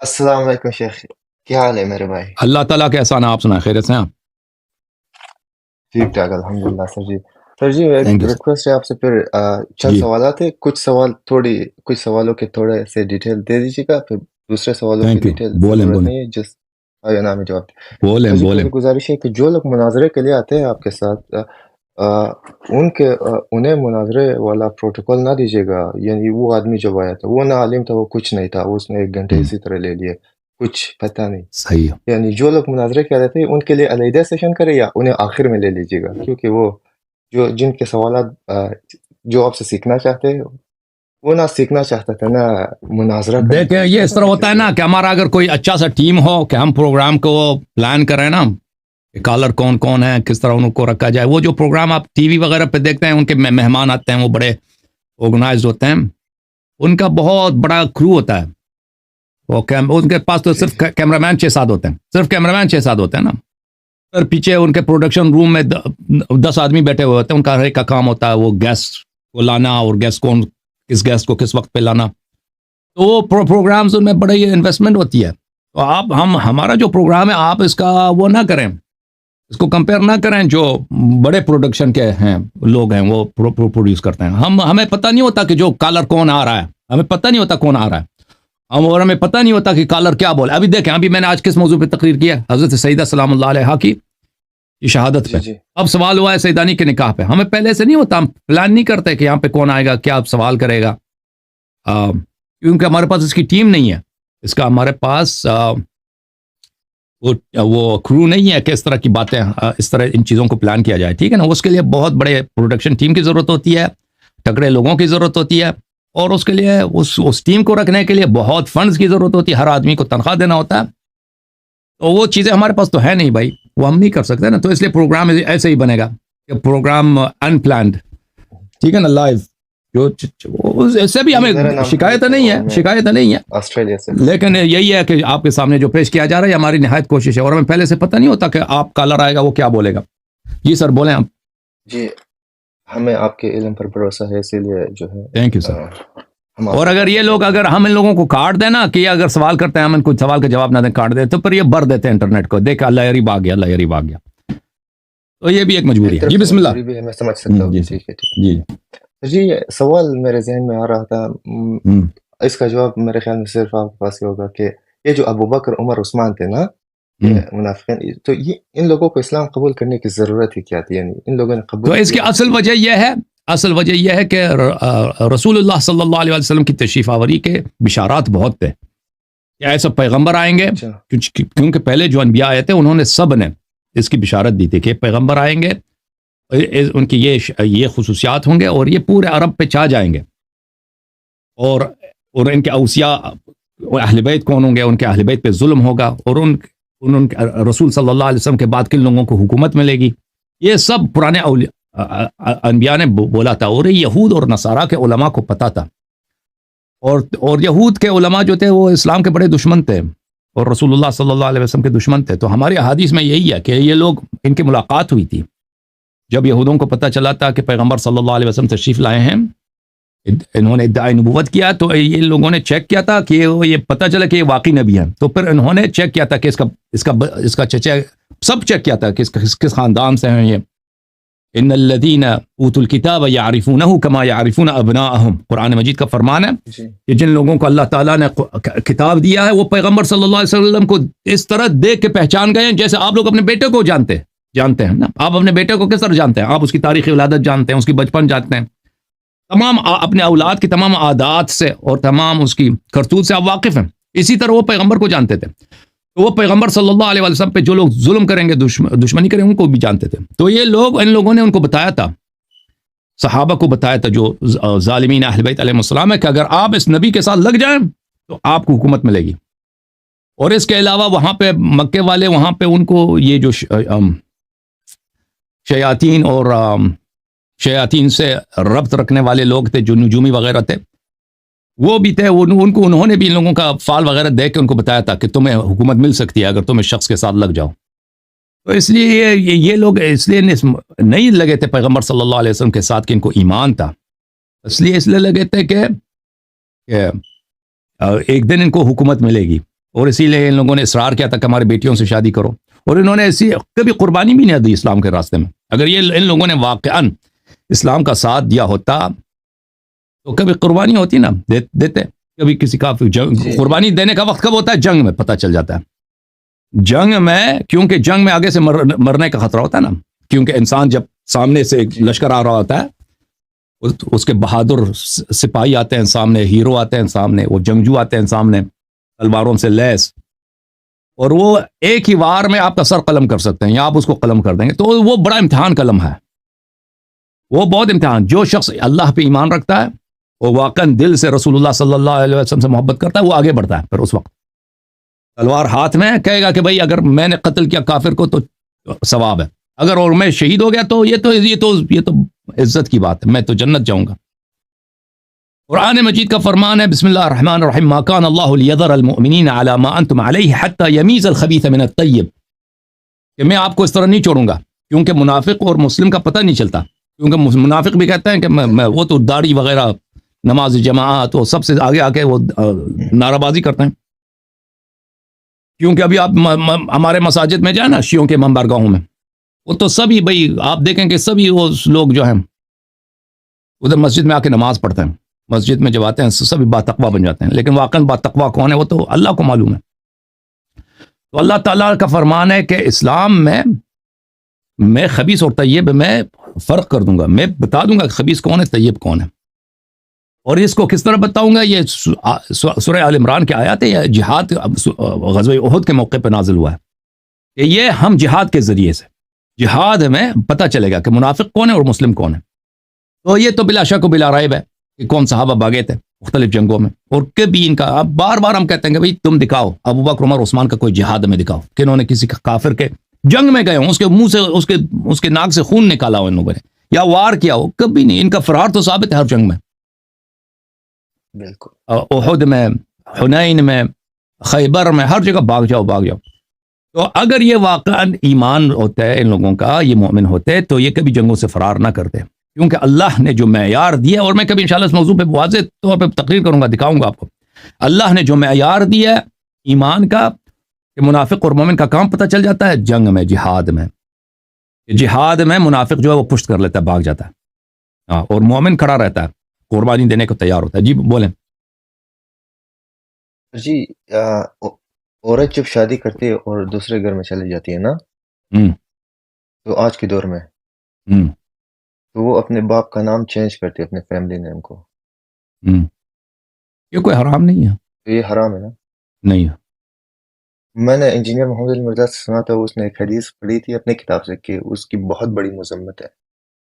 السلام علیکم شیخ، کیا حال ہے میرے بھائی؟ اللہ تعالیٰ کے احسان. آپ سنائیں خیریت سے ہیں آپ؟ ٹھیک ٹھاک الحمدللہ سر جی. سر جی ایک تھینک یو سر. ریکویسٹ ہے آپ سے، پھر چند جی سوالات ہیں. کچھ سوالوں کے تھوڑے سے ڈیٹیل دے دیجیے گا، پھر دوسرے سوالوں کی تھینک یو. ڈیٹیل بولیں ضرورت بولیں نہیں ہے، جس یا نام جواب. بولیں سر جی بولیں. پہلی گزارش ہے کہ جو لوگ مناظرے کے لیے آتے ہیں آپ کے ساتھ، انہیں مناظرے والا پروٹوکول نہ دیجیے گا. یعنی وہ آدمی جب آیا تھا وہ نہ عالم تھا، وہ کچھ نہیں تھا، اس نے 1 گھنٹے ہم، اسی طرح لے لیے، کچھ پتہ نہیں. صحیح ہے. یعنی جو لوگ مناظرے کے رہتے ہیں ان کے لیے علیحدہ سیشن کرے یا انہیں آخر میں لے لیجیے گا، کیونکہ وہ جن کے سوالات جو آپ سے سیکھنا چاہتے ہیں وہ نہ سیکھنا چاہتا تھا نہ مناظرہ کرنا دیکھیں یہ چاہتا اس تھا، طرح اس ہوتا ہے لیے. نا کہ ہمارا اگر کوئی اچھا سا ٹیم ہو کہ ہم پروگرام کو پلان کریں نا کہ کالر کون کون ہے، کس طرح ان کو رکھا جائے. وہ جو پروگرام آپ ٹی وی وغیرہ پہ دیکھتے ہیں ان کے مہمان آتے ہیں، وہ بڑے آرگنائزڈ ہوتے ہیں، ان کا بہت بڑا کرو ہوتا ہے. وہ ان کے پاس تو جی صرف جی کیمرہ مین 6-7 ہوتے ہیں، صرف کیمرہ مین 6-7 ہوتے ہیں نا. اور پیچھے ان کے پروڈکشن روم میں 10 آدمی بیٹھے ہوئے ہوتے ہیں. ان کا ہر ایک کا کام ہوتا ہے وہ گیسٹ کو لانا اور کس گیسٹ کو کس وقت پہ لانا. تو وہ پروگرامز ان میں بڑی انویسٹمنٹ ہوتی ہے. تو ہمارا جو پروگرام ہے آپ اس کا وہ نہ کریں، اس کو کمپیئر نہ کریں جو بڑے پروڈکشن کے ہیں لوگ ہیں وہ پروڈیوس کرتے ہیں. ہمیں پتہ نہیں ہوتا کہ جو کالر کون آ رہا ہے، ہمیں پتہ نہیں ہوتا کون آ رہا ہے، اور ہمیں پتہ نہیں ہوتا کہ کالر کیا بولے. ابھی دیکھیں، ابھی میں نے آج کس موضوع پہ تقریر کیا؟ حضرت سیدہ سلام اللہ علیہا کی شہادت پہ. جی جی اب سوال ہوا ہے سیدانی کے نکاح پہ. ہمیں پہلے سے نہیں ہوتا، ہم پلان نہیں کرتے کہ یہاں پہ کون آئے گا، کیا سوال کرے گا، کیونکہ ہمارے پاس اس کی ٹیم نہیں ہے. اس کا ہمارے پاس وہ کرو نہیں ہے کہ اس طرح کی باتیں اس طرح ان چیزوں کو پلان کیا جائے. ٹھیک ہے نا. اس کے لیے بہت بڑے پروڈکشن ٹیم کی ضرورت ہوتی ہے، تگڑے لوگوں کی ضرورت ہوتی ہے، اور اس کے لیے اس ٹیم کو رکھنے کے لیے بہت فنڈز کی ضرورت ہوتی ہے. ہر آدمی کو تنخواہ دینا ہوتا ہے. تو وہ چیزیں ہمارے پاس تو ہے نہیں بھائی، وہ ہم نہیں کر سکتے نا. تو اس لیے پروگرام ایسے ہی بنے گا کہ پروگرام ان پلانڈ. ٹھیک ہے نا. لائیو اس سے بھی جی. ہمیں میرا نام شکایت حمید ہے نہیں اور ہے، میں شکایت نہیں ہے، آسٹریلیا سے. لیکن یہی ہے کہ آپ کے سامنے جو پیش کیا جا رہا ہے ہماری نہایت کوشش ہے. اور ہمیں پہلے سے پتہ نہیں ہوتا کہ آپ کالر آئے گا وہ کیا بولے گا. جی سر بولیں آپ. جی ہمیں آپ کے علم پر بھروسہ ہے، اسی لیے جو ہے تھینک یو سر. ہم آپ اور سے اگر بات یہ لوگ، کرتے ہیں. اگر ہم ان لوگوں کو کاٹ دیں نا کہ یہ اگر سوال کرتے ہیں ہم ان کو سوال کا جواب نہ دیں، کاٹ دیں، تو پھر یہ بھر دیتے ہیں انٹرنیٹ کو، دیکھ اللہ یریب آ گیا، اللہ یریب آ گیا. تو یہ بھی ایک مجبوری ایک ہے. طرف جی سے بسم اللہ. مجبوری بھی ہے، میں سمجھ سکتا ہوں. جی سر. ٹھیک ہے ٹھیک جی ہے جی. سوال میرے ذہن میں آ رہا تھا، ہم، اس کا جواب میرے خیال میں صرف آپ کے پاس ہی ہوگا کہ یہ جو ابو بکر عمر عثمان تھے نا، ہم. یہ منافقین، تو یہ ان لوگوں کو اسلام قبول کرنے کی ضرورت ہی کیا تھی؟ یعنی ان لوگوں نے تو قبول اس کی کیا اصل کہ وجہ یہ ہے، اصل وجہ یہ ہے کہ رسول اللہ صلی اللہ علیہ وسلم کی تشریف آوری کے بشارات بہت تھے کہ ایسے پیغمبر آئیں گے. اچھا کیونکہ پہلے جو انبیاء آئے تھے انہوں نے سب نے اس کی بشارت دی تھی کہ پیغمبر آئیں گے، ان کی یہ خصوصیات ہوں گے اور یہ پورے عرب پہ چھا جائیں گے. اور ان کے اوصیاء اہل بیت کون ہوں گے، ان کے اہل بیت پہ ظلم ہوگا، اور ان رسول صلی اللہ علیہ وسلم کے بعد کن لوگوں کو حکومت ملے گی. یہ سب پرانے انبیاء نے بولا تھا، اور یہود اور نصارہ کے علماء کو پتا تھا. اور یہود کے علماء جو تھے وہ اسلام کے بڑے دشمن تھے اور رسول اللہ صلی اللہ علیہ وسلم کے دشمن تھے. تو ہماری احادیث میں یہی ہے کہ یہ لوگ، ان کی ملاقات ہوئی تھی جب یہودوں کو پتہ چلا تھا کہ پیغمبر صلی اللہ علیہ وسلم تشریف لائے ہیں، انہوں نے ادعائے نبوت کیا. تو یہ لوگوں نے چیک کیا تھا کہ یہ پتہ چلا کہ یہ واقعی نبی ہیں. تو پھر انہوں نے چیک کیا تھا کہ اس کا چچا، سب چیک کیا تھا کہ کس خاندان سے ہیں یہ. ان الذین اوتوا الکتاب یعرفونہ کما یعرفون ابناءہم، قرآن مجید کا فرمان ہے جی کہ جن لوگوں کو اللہ تعالیٰ نے کتاب دیا ہے وہ پیغمبر صلی اللہ علیہ وسلم کو اس طرح دیکھ کے پہچان گئے ہیں جیسے آپ لوگ اپنے بیٹے کو جانتے ہیں نا. آپ اپنے بیٹے کو کس طرح جانتے ہیں؟ آپ اس کی تاریخ ولادت جانتے ہیں، اس کی بچپن جانتے ہیں، تمام اپنے اولاد کی تمام عادات سے اور تمام اس کی کرتوت سے آپ واقف ہیں. اسی طرح وہ پیغمبر کو جانتے تھے. تو وہ پیغمبر صلی اللہ علیہ وسلم پہ جو لوگ ظلم کریں گے، دشمنی کریں گے، ان کو بھی جانتے تھے. تو یہ لوگ، ان لوگوں نے ان کو بتایا تھا، صحابہ کو بتایا تھا جو ظالمین اہل بیت علیہ السلام ہے، کہ اگر آپ اس نبی کے ساتھ لگ جائیں تو آپ کو حکومت ملے گی. اور اس کے علاوہ وہاں پہ مکے والے، وہاں پہ ان کو یہ جو شیاطین اور شیاطین سے ربط رکھنے والے لوگ تھے جو نجومی وغیرہ تھے، وہ بھی تھے. انہوں نے بھی ان لوگوں کا فال وغیرہ دیکھ کے ان کو بتایا تھا کہ تمہیں حکومت مل سکتی ہے اگر تم اس شخص کے ساتھ لگ جاؤ. تو اس لیے یہ لوگ اس لیے نہیں لگے تھے پیغمبر صلی اللہ علیہ وسلم کے ساتھ کہ ان کو ایمان تھا. اس لیے لگے تھے کہ ایک دن ان کو حکومت ملے گی. اور اسی لیے ان لوگوں نے اصرار کیا تھا کہ ہماری بیٹیوں سے شادی کرو، اور انہوں نے ایسی کبھی قربانی بھی نہیں دی اسلام کے راستے میں. اگر یہ ان لوگوں نے واقعاً اسلام کا ساتھ دیا ہوتا تو کبھی قربانی ہوتی نا، دیتے. کبھی کسی کا قربانی دینے کا وقت کب ہوتا ہے؟ جنگ میں پتہ چل جاتا ہے. جنگ میں، کیونکہ جنگ میں آگے سے مرنے کا خطرہ ہوتا ہے نا، کیونکہ انسان جب سامنے سے لشکر آ رہا ہوتا ہے، اس کے بہادر سپاہی آتے ہیں سامنے، ہیرو آتے ہیں سامنے، وہ جنگجو آتے ہیں سامنے تلواروں سے لیس، اور وہ ایک ہی وار میں آپ کا سر قلم کر سکتے ہیں یا آپ اس کو قلم کر دیں گے. تو وہ بڑا امتحان کا لمحہ ہے، وہ بہت امتحان. جو شخص اللہ پہ ایمان رکھتا ہے، وہ واقعاً دل سے رسول اللہ صلی اللہ علیہ وسلم سے محبت کرتا ہے، وہ آگے بڑھتا ہے. پھر اس وقت تلوار ہاتھ میں کہے گا کہ بھائی اگر میں نے قتل کیا کافر کو تو ثواب ہے، اگر اور میں شہید ہو گیا تو یہ تو عزت کی بات ہے، میں تو جنت جاؤں گا. قرآن مجید کا فرمان ہے، بسم اللہ الرحمن الرحیم، ما کان اللہ لیذر المؤمنین علی ما انتم علیہ حتی یمیز الخبیث من الطیب، کہ میں آپ کو اس طرح نہیں چھوڑوں گا، کیونکہ منافق اور مسلم کا پتہ نہیں چلتا. کیونکہ منافق بھی کہتے ہیں کہ وہ تو داڑھی وغیرہ، نماز جماعت، وہ سب سے آگے آ کے وہ نعرہ بازی کرتے ہیں. کیونکہ ابھی آپ ہمارے مساجد میں جائیں نا، شیعوں کے منبرگاہوں میں، وہ تو سبھی بھائی آپ دیکھیں کہ سبھی وہ لوگ جو ہیں ادھر مسجد میں آ کے نماز پڑھتے ہیں، مسجد میں جب آتے ہیں سبھی باتقوا بن جاتے ہیں. لیکن واقعاً باتقوا کون ہے؟ وہ تو اللہ کو معلوم ہے. تو اللہ تعالیٰ کا فرمان ہے کہ اسلام میں خبیث اور طیب میں فرق کر دوں گا، میں بتا دوں گا کہ خبیث کون ہے، طیب کون ہے. اور اس کو کس طرح بتاؤں گا؟ یہ سورہ آل عمران کی آیات ہے، یہ جہاد غزوہ احد کے موقع پہ نازل ہوا ہے کہ یہ ہم جہاد کے ذریعے سے، جہاد میں پتہ چلے گا کہ منافق کون ہے اور مسلم کون ہے. تو یہ تو بلا شک و بلا ریب ہے کہ کون صحابہ بھاگے تھے مختلف جنگوں میں، اور کبھی ان کا اب بار بار ہم کہتے ہیں کہ بھئی تم دکھاؤ ابو بکر عمر عثمان کا کوئی جہاد میں دکھاؤ کہ انہوں نے کسی کافر کے جنگ میں گئے ہوں، اس کے منہ سے اس کے ناک سے خون نکالا ہو ان لوگوں نے، یا وار کیا ہو. کبھی نہیں. ان کا فرار تو ثابت ہے ہر جنگ میں، بالکل، احد میں، حنین میں، خیبر میں، ہر جگہ بھاگ جاؤ. تو اگر یہ واقعاً ایمان ہوتا ہے ان لوگوں کا، یہ مومن ہوتے تو یہ کبھی جنگوں سے فرار نہ کرتے. کیونکہ اللہ نے جو معیار دیا، اور میں کبھی انشاءاللہ اس موضوع پہ واضح طور پہ تقریر کروں گا، دکھاؤں گا آپ کو، اللہ نے جو معیار دیا ہے ایمان کا، کہ منافق اور مومن کا کام پتہ چل جاتا ہے جنگ میں، جہاد میں. جہاد میں منافق جو ہے وہ پشت کر لیتا ہے، بھاگ جاتا ہے، اور مومن کھڑا رہتا ہے، قربانی دینے کو تیار ہوتا ہے. جی بولیں. جی. عورت جب شادی کرتی ہے اور دوسرے گھر میں چلی جاتی ہے نا، تو آج کے دور میں تو وہ اپنے باپ کا نام چینج کرتی ہے، اپنے فیملی نیم کو. یہ کوئی حرام نہیں ہے. تو یہ حرام ہے نا؟ نہیں ہے. میں نے انجینئر محمد علی مرزا سے سنا تھا، اس نے ایک حدیث پڑھی تھی اپنے کتاب سے کہ اس کی بہت بڑی مذمت ہے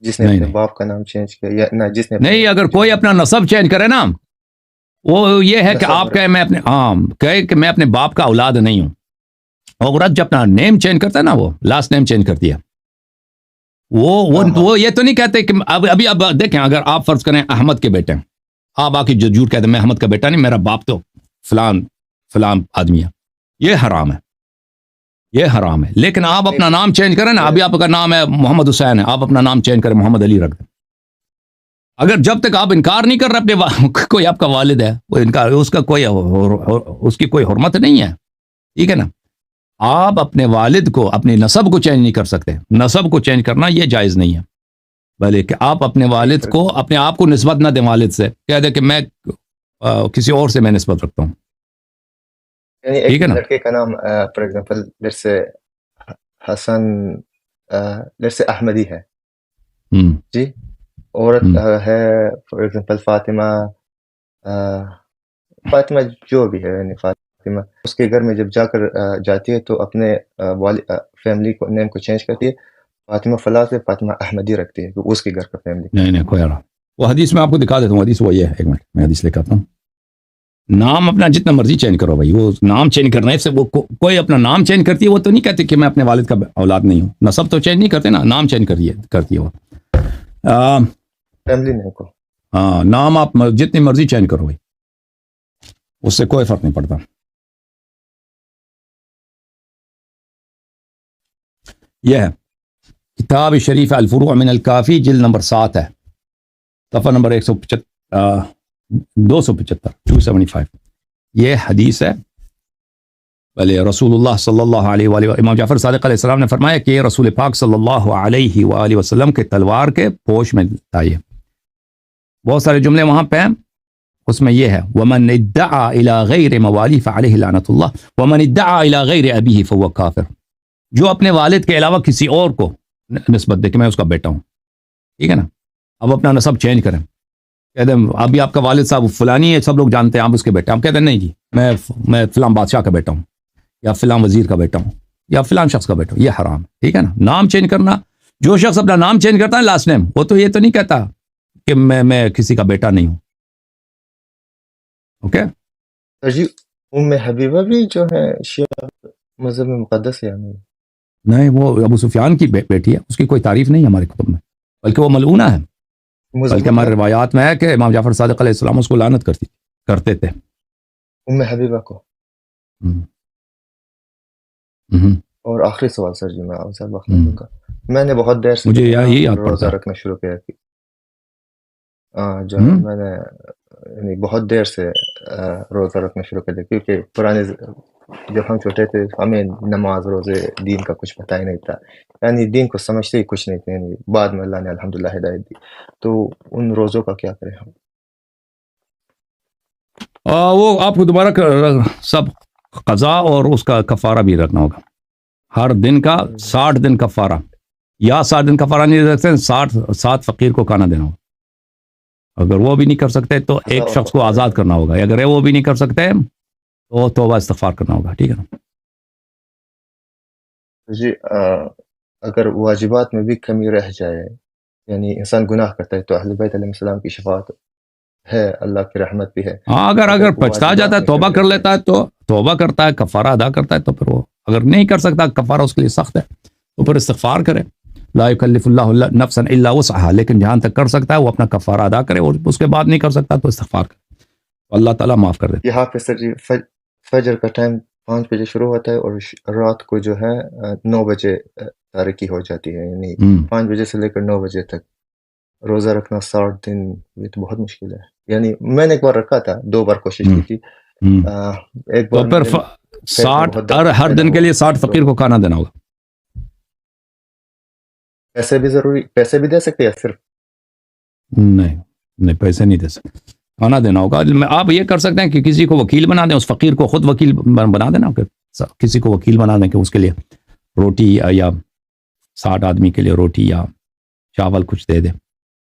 جس نے اپنے باپ کا نام چینج کیا، یا نہ جس نے نہیں. اگر کوئی اپنا نسب چینج کرے نا، وہ یہ ہے کہ آپ کہے میں اپنے کہے کہ میں اپنے باپ کا اولاد نہیں ہوں. عورت جب اپنا نیم چینج کرتا ہے نا، وہ لاسٹ نیم چینج کرتی ہے. وہ یہ تو نہیں کہتے کہ ابھی اب دیکھیں، اگر آپ فرض کریں احمد کے بیٹے ہیں، آپ آ کے جھوٹ کہتے ہیں میں احمد کا بیٹا نہیں، میرا باپ تو فلان آدمی ہے، یہ حرام ہے، یہ حرام ہے. لیکن آپ اپنا نام چینج کریں نا، ابھی آپ کا نام ہے محمد حسین ہے، آپ اپنا نام چینج کریں محمد علی رکھ دیں. اگر جب تک آپ انکار نہیں کر رہے اپنے کوئی آپ کا والد ہے، وہ انکار، اس کی کوئی حرمت نہیں ہے، ٹھیک ہے نا. آپ اپنے والد کو، اپنی نسب کو چینج نہیں کر سکتے. نسب کو چینج کرنا یہ جائز نہیں ہے، بلکہ آپ اپنے والد کو، اپنے آپ کو نسبت نہ دیں والد سے، کہہ دیں کہ میں کسی اور سے میں نسبت رکھتا ہوں. ٹھیک ہے نا. لڑکے کا نام فار ایگزامپل جیسے حسن، جیسے احمدی ہے، جی. عورت ہے فار ایگزامپل فاطمہ جو بھی ہے، یعنی فاطمہ، اس کے گھر میں جب جا کر جاتی ہے تو اپنے فیملی کو نیم کو چینج کرتی ہے، فاطمہ فلاں سے فاطمہ احمدی رکھتی ہے، اس کے گھر کا فیملی. نہیں کوئی حرام. وہ حدیث میں آپ کو دکھا دیتا ہوں، حدیث وہ یہ ہے. ایک منٹ میں حدیث لے کے آتا ہوں. نام اپنا جتنا مرضی چینج کرو بھائی، وہ نام چینج کرنا ہے سے وہ کوئی اپنا نام چینج کرتی ہے، وہ تو نہیں کہتے کہ میں اپنے والد کا اولاد نہیں ہوں. نسب تو چینج نہیں کرتے نا، نام چینج کرتی ہے وہ فیملی نیم کو. نام آپ جتنی مرضی چینج کرو بھائی، اس سے کوئی فرق نہیں پڑتا. یہ ہے کتاب شریف الفروع من الکافی، جلد نمبر 7 ہے، صفحہ نمبر 275 275. یہ حدیث ہے بھلے رسول اللہ صلی اللہ علیہ وآلہ امام جعفر صادق علیہ السلام نے فرمایا کہ یہ رسول پاک صلی اللہ علیہ وآلہ وسلم کے تلوار کے پوش میں تھا. یہ بہت سارے جملے وہاں پہ ہیں. اس میں یہ ہے ومن ادعا الی غیر موالی فعلیہ لعنت اللہ ومن ادعا الی غیر ابیہ فهو کافر. جو اپنے والد کے علاوہ کسی اور کو نسبت دے کہ میں اس کا بیٹا ہوں, ٹھیک ہے نا, اب اپنا نسب چینج کریں, کہتے ہیں ابھی آپ کا والد صاحب فلانی ہے, سب لوگ جانتے ہیں آپ اس کے بیٹا. ہم کہتے ہیں نہیں جی میں فلاں بادشاہ کا بیٹا ہوں, یا فلاں وزیر کا بیٹا ہوں, یا فلاں شخص کا بیٹا ہوں. یہ حرام ہے, ٹھیک ہے نا. نام چینج کرنا, جو شخص اپنا نام چینج کرتا ہے لاسٹ نیم, وہ تو یہ تو نہیں کہتا کہ میں کسی کا بیٹا نہیں ہوں. اوکے جی ام حبیبہ بھی جو ہے شیعہ مذہب میں مقدس ہے نہیں؟ نہیں, وہ ابو سفیان کی بیٹی ہے, اس کی کوئی تعریف نہیں ہے ہمارے کتب میں, بلکہ وہ ملعونہ ہے. بلکہ ہمارے روایات میں ہے کہ امام جعفر صادق علیہ السلام اس کو لعنت کرتے تھے. ام حبیبہ کو. اور آخری سوال سر جی, میں آپ سے وقت دوں گا. میں نے بہت دیر سے مجھے یہی یاد روزہ پڑتا رکھنا شروع کیا تھی. جو ہے میں نے یعنی بہت دیر سے روزہ رکھنا شروع کر دیا, کیونکہ پرانے جب ہم چھوٹے تھے ہمیں نماز روزے دین کا کچھ پتہ ہی نہیں تھا, یعنی دین کو سمجھتے ہی کچھ نہیں تھے. یعنی بعد میں اللہ نے الحمدللہ ہدایت دی. تو ان روزوں کا کیا کریں ہم؟ وہ آپ کو دوبارہ سب قضا اور اس کا کفارہ بھی رکھنا ہوگا. ہر دن کا 60 دن کفارہ, یا 60 دن کفارہ نہیں دے سکتے, 7 فقیر کو کھانا دینا ہوگا. اگر وہ بھی نہیں کر سکتے تو ایک شخص کو آزاد کرنا ہوگا. اگر وہ بھی نہیں کر سکتے تو توبہ استغفار کرنا ہوگا, ٹھیک ہے نا. جی اگر واجبات میں بھی کمی رہ جائے, یعنی انسان گناہ کرتا ہے, تو اہل بیت علیہ السلام کی شفاعت ہے, اللہ کی رحمت بھی ہے. ہاں, اگر پچھتا جاتا ہے, توبہ کر لیتا ہے تو توبہ کرتا ہے, کفارہ ادا کرتا ہے, تو پھر وہ اگر نہیں کر سکتا, کفارہ اس کے لیے سخت ہے, تو پھر استغفار کرے. لا یکلف اللہ نفسا الا وسعها, لیکن جہاں تک کر سکتا ہے وہ اپنا کفارہ ادا کرے, اور اس کے بعد نہیں کر سکتا تو استغفار کرے, اللہ تعالیٰ معاف کر دیتا ہے. یہاں پہ سر جی فجر کا ٹائم 5 بجے شروع ہوتا ہے, اور رات کو جو ہے 9 بجے تاریکی ہو جاتی ہے. یعنی 5 بجے سے لے کر 9 بجے تک روزہ رکھنا 60 دن, یہ تو بہت مشکل ہے. یعنی میں نے ایک بار رکھا تھا, 2 بار کوشش کی تھی. ایک بار تو پھر 60 ہر دن کے لیے 60 فقیر کو کھانا دینا ہوگا. پیسے بھی ضروری, پیسے بھی دے سکتے یا صرف نہیں پیسے نہیں دے سکتے, کھانا دینا ہوگا. آپ یہ کر سکتے ہیں کہ کسی کو وکیل بنا دیں, اس فقیر کو خود وکیل بنا دینا, کسی کو وکیل بنا دیں کہ اس کے لیے روٹی یا 60 آدمی کے لیے روٹی یا چاول کچھ دے دے,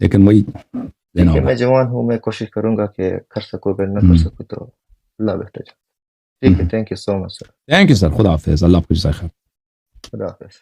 لیکن وہی دینا ہوگا. میں جوان ہوں, میں کوشش کروں گا کہ کر سکوں, اگر نہ کر سکوں تو اللہ بہتر. ٹھیک ہے, thank you so much sir. Thank you sir, خدا حافظ, اللہ آپ کو جزائے خیر. خدا حافظ.